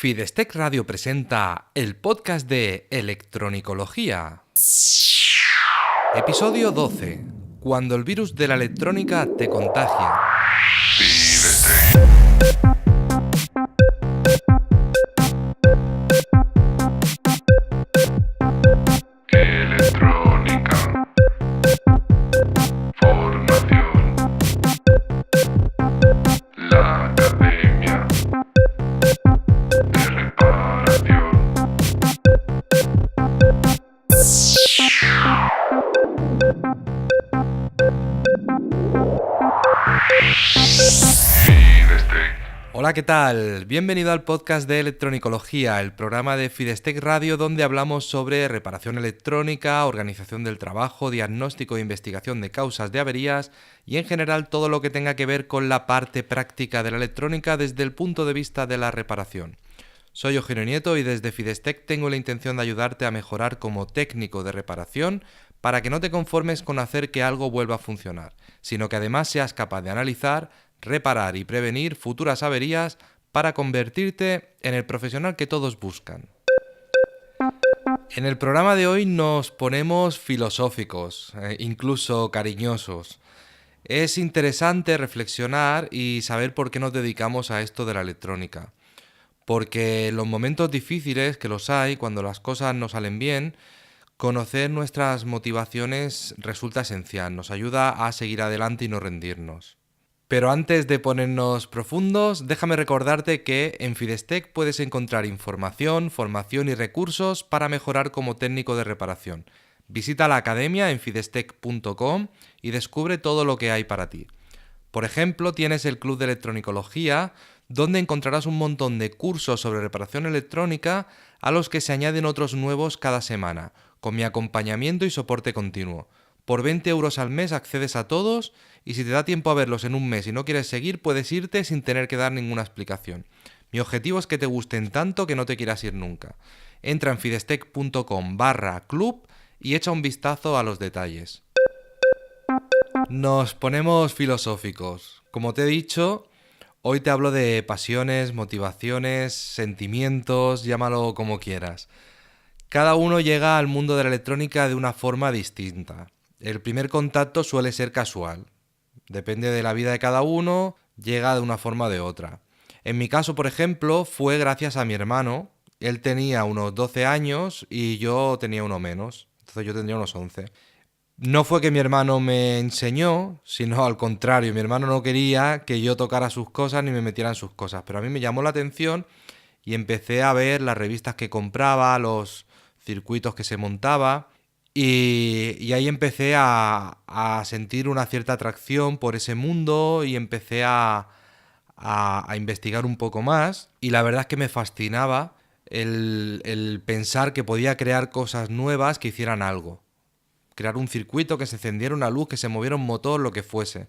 Fidestec Radio presenta el podcast de electronicología. Episodio 12. Cuando el virus de la electrónica te contagia. Electrónica. Formación. La Academia de Reparación. Fidestec. Hola, ¿qué tal? Bienvenido al podcast de electronicología, el programa de Fidestec Radio donde hablamos sobre reparación electrónica, organización del trabajo, diagnóstico e investigación de causas de averías y en general todo lo que tenga que ver con la parte práctica de la electrónica desde el punto de vista de la reparación. Soy Eugenio Nieto y desde Fidestec tengo la intención de ayudarte a mejorar como técnico de reparación para que no te conformes con hacer que algo vuelva a funcionar, sino que además seas capaz de analizar, reparar y prevenir futuras averías para convertirte en el profesional que todos buscan. En el programa de hoy nos ponemos filosóficos, incluso cariñosos. Es interesante reflexionar y saber por qué nos dedicamos a esto de la electrónica. Porque en los momentos difíciles, que los hay, cuando las cosas no salen bien, conocer nuestras motivaciones resulta esencial, nos ayuda a seguir adelante y no rendirnos. Pero antes de ponernos profundos, déjame recordarte que en Fidestec puedes encontrar información, formación y recursos para mejorar como técnico de reparación. Visita la academia en fidestec.com y descubre todo lo que hay para ti. Por ejemplo, tienes el Club de Electronicología, donde encontrarás un montón de cursos sobre reparación electrónica a los que se añaden otros nuevos cada semana, con mi acompañamiento y soporte continuo. Por 20 euros al mes accedes a todos y si te da tiempo a verlos en un mes y no quieres seguir, puedes irte sin tener que dar ninguna explicación. Mi objetivo es que te gusten tanto que no te quieras ir nunca. Entra en fidestec.com/club y echa un vistazo a los detalles. Nos ponemos filosóficos. Como te he dicho, hoy te hablo de pasiones, motivaciones, sentimientos, llámalo como quieras. Cada uno llega al mundo de la electrónica de una forma distinta. El primer contacto suele ser casual. Depende de la vida de cada uno, llega de una forma o de otra. En mi caso, por ejemplo, fue gracias a mi hermano. Él tenía unos 12 años y yo tenía uno menos. Entonces yo tendría unos 11. No fue que mi hermano me enseñó, sino al contrario. Mi hermano no quería que yo tocara sus cosas ni me metiera en sus cosas. Pero a mí me llamó la atención y empecé a ver las revistas que compraba, los circuitos que se montaba. Y ahí empecé a sentir una cierta atracción por ese mundo y empecé a investigar un poco más. Y la verdad es que me fascinaba el pensar que podía crear cosas nuevas que hicieran algo. Crear un circuito, que se encendiera una luz, que se moviera un motor, lo que fuese.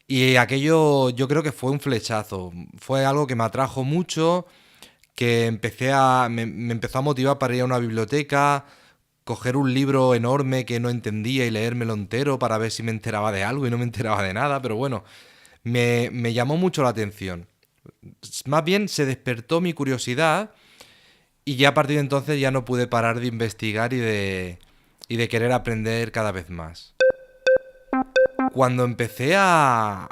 Y aquello yo creo que fue un flechazo. Fue algo que me atrajo mucho, que me empezó a motivar para ir a una biblioteca, coger un libro enorme que no entendía y leérmelo entero para ver si me enteraba de algo y no me enteraba de nada, pero bueno, me llamó mucho la atención. Más bien se despertó mi curiosidad y ya a partir de entonces ya no pude parar de investigar y de querer aprender cada vez más. Cuando empecé a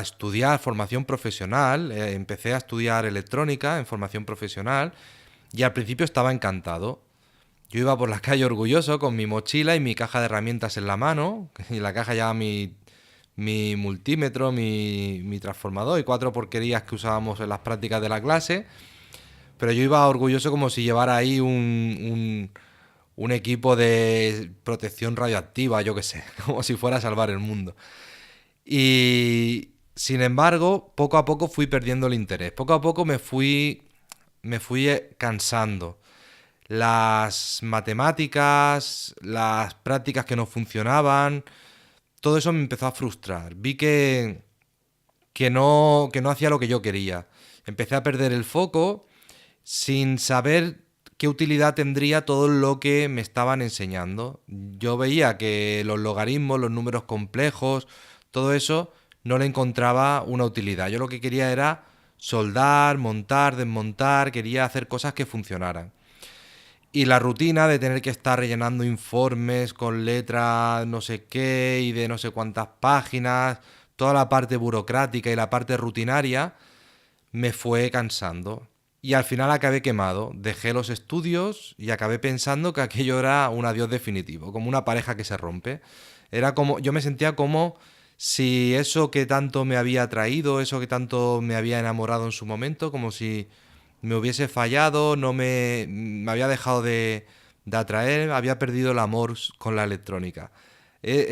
estudiar formación profesional, empecé a estudiar electrónica en formación profesional y al principio estaba encantado. Yo iba por la calle orgulloso con mi mochila y mi caja de herramientas en la mano, y en la caja llevaba mi multímetro, mi transformador y 4 porquerías que usábamos en las prácticas de la clase, pero yo iba orgulloso como si llevara ahí un equipo de protección radioactiva, yo qué sé, como si fuera a salvar el mundo. Y sin embargo, poco a poco fui perdiendo el interés, poco a poco me fui cansando. Las matemáticas, las prácticas que no funcionaban, todo eso me empezó a frustrar. Vi que no hacía lo que yo quería. Empecé a perder el foco sin saber qué utilidad tendría todo lo que me estaban enseñando. Yo veía que los logaritmos, los números complejos, todo eso no le encontraba una utilidad. Yo lo que quería era soldar, montar, desmontar, quería hacer cosas que funcionaran. Y la rutina de tener que estar rellenando informes con letras no sé qué y de no sé cuántas páginas, toda la parte burocrática y la parte rutinaria, me fue cansando. Y al final acabé quemado, dejé los estudios y acabé pensando que aquello era un adiós definitivo, como una pareja que se rompe. Era como, yo me sentía como si eso que tanto me había atraído, eso que tanto me había enamorado en su momento, como si me hubiese fallado, me había dejado de atraer, había perdido el amor con la electrónica.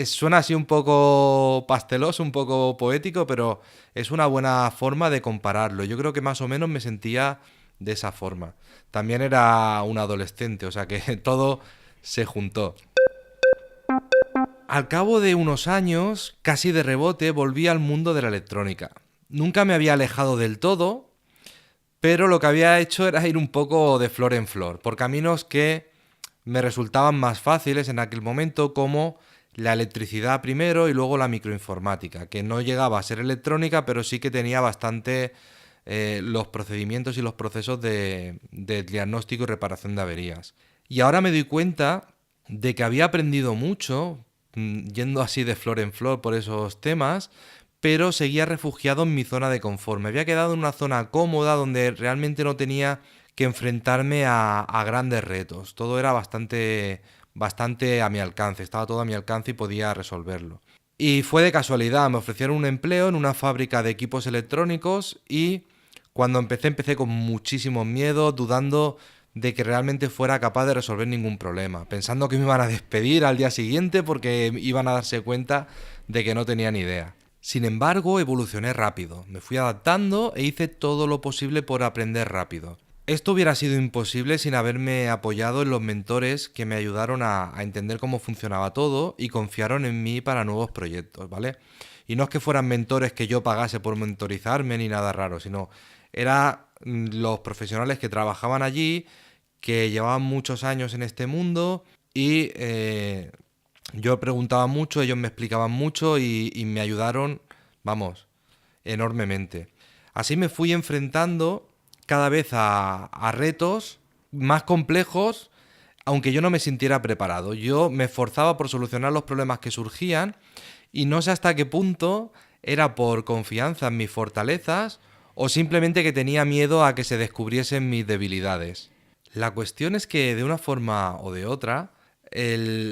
Suena así un poco pasteloso, un poco poético, pero es una buena forma de compararlo. Yo creo que más o menos me sentía de esa forma. También era un adolescente, o sea que todo se juntó. Al cabo de unos años, casi de rebote, volví al mundo de la electrónica. Nunca me había alejado del todo, pero lo que había hecho era ir un poco de flor en flor, por caminos que me resultaban más fáciles en aquel momento, como la electricidad primero y luego la microinformática, que no llegaba a ser electrónica, pero sí que tenía bastante los procedimientos y los procesos de diagnóstico y reparación de averías. Y ahora me doy cuenta de que había aprendido mucho, yendo así de flor en flor por esos temas, pero seguía refugiado en mi zona de confort. Me había quedado en una zona cómoda donde realmente no tenía que enfrentarme a grandes retos. Todo era bastante a mi alcance, estaba todo a mi alcance y podía resolverlo. Y fue de casualidad, me ofrecieron un empleo en una fábrica de equipos electrónicos y cuando empecé con muchísimos miedos, dudando de que realmente fuera capaz de resolver ningún problema, pensando que me iban a despedir al día siguiente porque iban a darse cuenta de que no tenía ni idea. Sin embargo, evolucioné rápido, me fui adaptando e hice todo lo posible por aprender rápido. Esto hubiera sido imposible sin haberme apoyado en los mentores que me ayudaron a entender cómo funcionaba todo y confiaron en mí para nuevos proyectos, ¿vale? Y no es que fueran mentores que yo pagase por mentorizarme ni nada raro, sino eran los profesionales que trabajaban allí, que llevaban muchos años en este mundo y yo preguntaba mucho, ellos me explicaban mucho y me ayudaron, vamos, enormemente. Así me fui enfrentando cada vez a retos más complejos, aunque yo no me sintiera preparado. Yo me esforzaba por solucionar los problemas que surgían y no sé hasta qué punto era por confianza en mis fortalezas o simplemente que tenía miedo a que se descubriesen mis debilidades. La cuestión es que de una forma o de otra,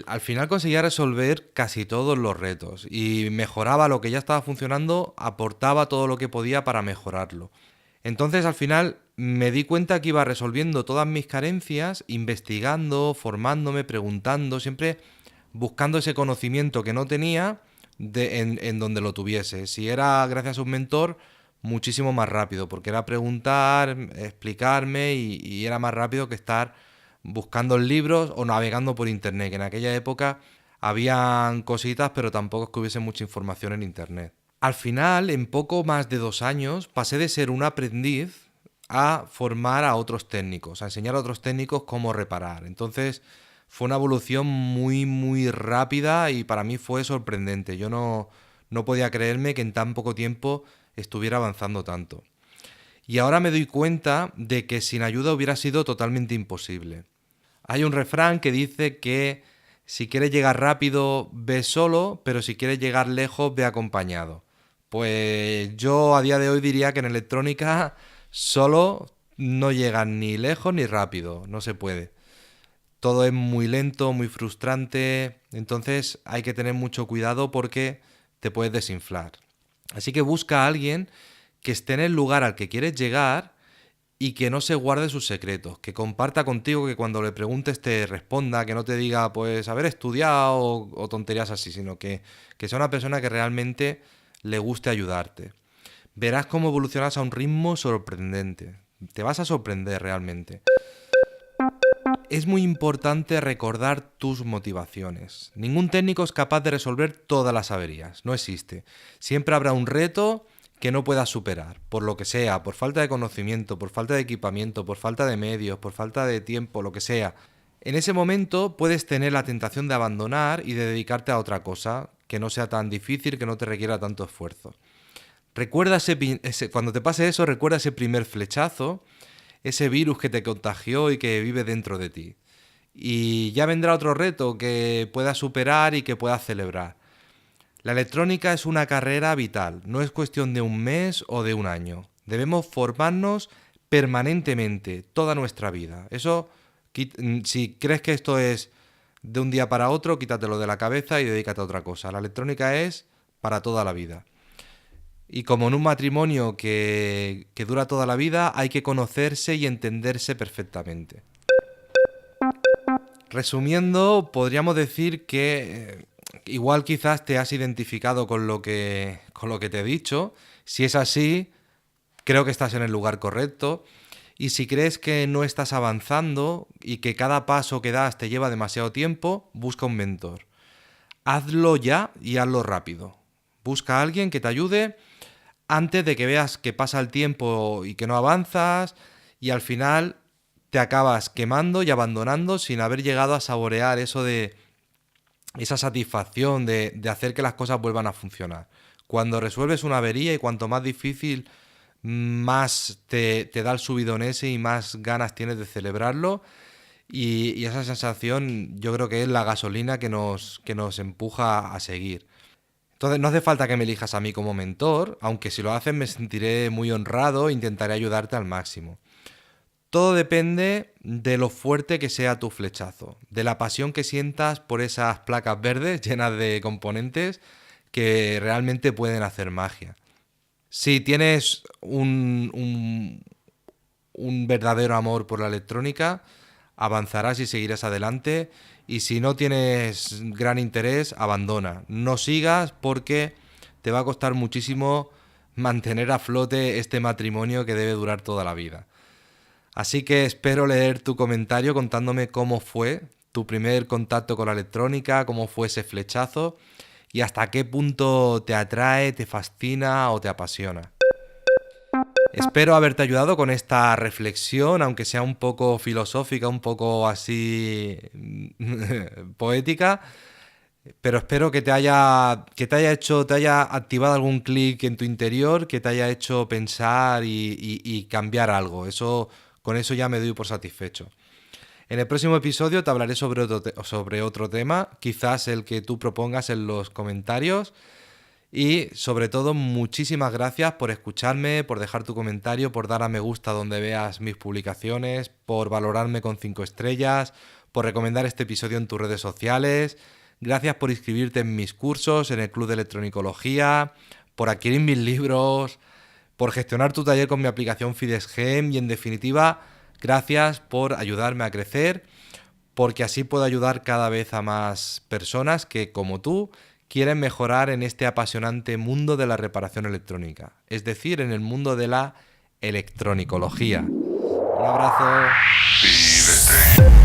al final conseguía resolver casi todos los retos y mejoraba lo que ya estaba funcionando, aportaba todo lo que podía para mejorarlo. Entonces al final me di cuenta que iba resolviendo todas mis carencias, investigando, formándome, preguntando, siempre buscando ese conocimiento que no tenía en donde lo tuviese. Si era gracias a un mentor, muchísimo más rápido, porque era preguntar, explicarme y era más rápido que estar buscando libros o navegando por internet, que en aquella época habían cositas, pero tampoco es que hubiese mucha información en internet. Al final, en poco más de 2 años, pasé de ser un aprendiz a formar a otros técnicos, a enseñar a otros técnicos cómo reparar. Entonces, fue una evolución muy rápida y para mí fue sorprendente. Yo no podía creerme que en tan poco tiempo estuviera avanzando tanto. Y ahora me doy cuenta de que sin ayuda hubiera sido totalmente imposible. Hay un refrán que dice que si quieres llegar rápido, ve solo, pero si quieres llegar lejos, ve acompañado. Pues yo a día de hoy diría que en electrónica solo no llegas ni lejos ni rápido, no se puede. Todo es muy lento, muy frustrante, entonces hay que tener mucho cuidado porque te puedes desinflar. Así que busca a alguien que esté en el lugar al que quieres llegar y que no se guarde sus secretos, que comparta contigo, que cuando le preguntes te responda, que no te diga pues haber estudiado o tonterías así, sino que sea una persona que realmente le guste ayudarte. Verás cómo evolucionas a un ritmo sorprendente. Te vas a sorprender realmente. Es muy importante recordar tus motivaciones. Ningún técnico es capaz de resolver todas las averías, no existe. Siempre habrá un reto que no puedas superar, por lo que sea, por falta de conocimiento, por falta de equipamiento, por falta de medios, por falta de tiempo, lo que sea. En ese momento puedes tener la tentación de abandonar y de dedicarte a otra cosa que no sea tan difícil, que no te requiera tanto esfuerzo. Recuerda cuando te pase eso, recuerda ese primer flechazo, ese virus que te contagió y que vive dentro de ti. Y ya vendrá otro reto que puedas superar y que puedas celebrar. La electrónica es una carrera vital, no es cuestión de un mes o de un año. Debemos formarnos permanentemente, toda nuestra vida. Eso, si crees que esto es de un día para otro, quítatelo de la cabeza y dedícate a otra cosa. La electrónica es para toda la vida. Y como en un matrimonio que dura toda la vida, hay que conocerse y entenderse perfectamente. Resumiendo, podríamos decir que igual quizás te has identificado con lo que te he dicho. Si es así, creo que estás en el lugar correcto. Y si crees que no estás avanzando y que cada paso que das te lleva demasiado tiempo, busca un mentor. Hazlo ya y hazlo rápido. Busca a alguien que te ayude antes de que veas que pasa el tiempo y que no avanzas y al final te acabas quemando y abandonando sin haber llegado a saborear eso de esa satisfacción de hacer que las cosas vuelvan a funcionar. Cuando resuelves una avería y cuanto más difícil, más te da el subidón ese y más ganas tienes de celebrarlo. Y esa sensación yo creo que es la gasolina que nos empuja a seguir. Entonces no hace falta que me elijas a mí como mentor, aunque si lo haces me sentiré muy honrado e intentaré ayudarte al máximo. Todo depende de lo fuerte que sea tu flechazo, de la pasión que sientas por esas placas verdes llenas de componentes que realmente pueden hacer magia. Si tienes un verdadero amor por la electrónica, avanzarás y seguirás adelante. Y si no tienes gran interés, abandona. No sigas porque te va a costar muchísimo mantener a flote este matrimonio que debe durar toda la vida. Así que espero leer tu comentario contándome cómo fue tu primer contacto con la electrónica, cómo fue ese flechazo y hasta qué punto te atrae, te fascina o te apasiona. Espero haberte ayudado con esta reflexión, aunque sea un poco filosófica, un poco así poética, pero espero que te haya activado algún clic en tu interior, que te haya hecho pensar y cambiar algo. Con eso ya me doy por satisfecho. En el próximo episodio te hablaré sobre otro tema, quizás el que tú propongas en los comentarios. Y sobre todo, muchísimas gracias por escucharme, por dejar tu comentario, por dar a me gusta donde veas mis publicaciones, por valorarme con 5 estrellas, por recomendar este episodio en tus redes sociales. Gracias por inscribirte en mis cursos, en el Club de Electronicología, por adquirir mis libros, por gestionar tu taller con mi aplicación Fidesgem y en definitiva, gracias por ayudarme a crecer, porque así puedo ayudar cada vez a más personas que, como tú, quieren mejorar en este apasionante mundo de la reparación electrónica, es decir, en el mundo de la electronicología. Un abrazo. Vive